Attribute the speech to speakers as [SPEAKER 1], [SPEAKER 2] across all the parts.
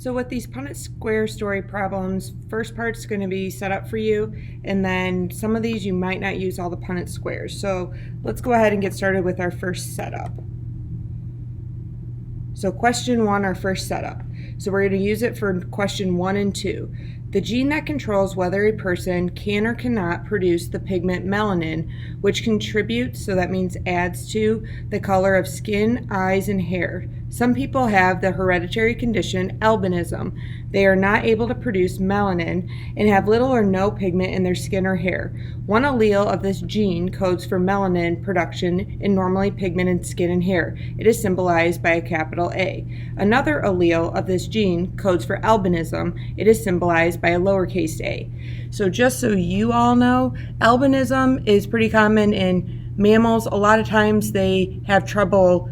[SPEAKER 1] So with these Punnett square story problems, first part's going to be set up for you, and then some of these you might not use all the Punnett squares. So let's go ahead and get started with our first setup. So question 1, our first setup. So we're going to use it for question 1 and 2. The gene that controls whether a person can or cannot produce the pigment melanin, which contributes, so that means adds to, the color of skin, eyes, and hair. Some people have the hereditary condition albinism. They are not able to produce melanin and have little or no pigment in their skin or hair. One allele of this gene codes for melanin production in normally pigmented skin and hair. It is symbolized by a capital A. Another allele of this gene codes for albinism. It is symbolized by a lowercase a. So just so you all know, albinism is pretty common in mammals. A lot of times they have trouble,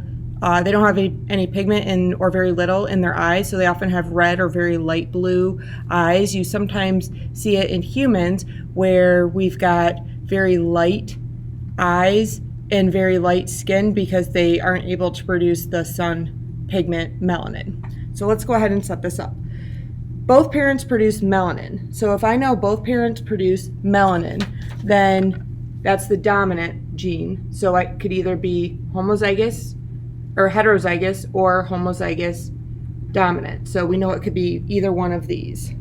[SPEAKER 1] they don't have any pigment or very little in their eyes, so they often have red or very light blue eyes. You sometimes see it in humans where we've got very light eyes and very light skin because they aren't able to produce the sun pigment melanin. So let's go ahead and set this up. Both parents produce melanin. So if I know both parents produce melanin, then that's the dominant gene. So I could either be homozygous or heterozygous or homozygous dominant. So we know it could be either one of these.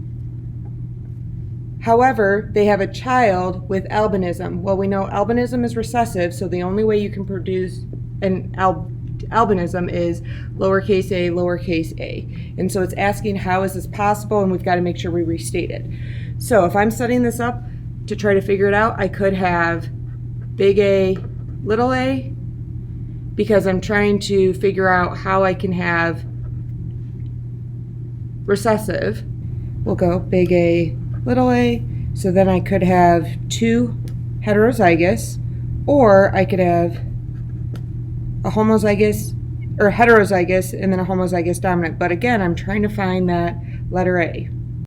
[SPEAKER 1] However, they have a child with albinism. Well, we know albinism is recessive, so the only way you can produce an albinism is lowercase a. And so it's asking how is this possible, and we've got to make sure we restate it. So if I'm setting this up to try to figure it out, I could have big A, little a, because I'm trying to figure out how I can have recessive. We'll go big A, little a. So then I could have 2 heterozygous, or I could have a homozygous or heterozygous and then a homozygous dominant. But again, I'm trying to find that letter A.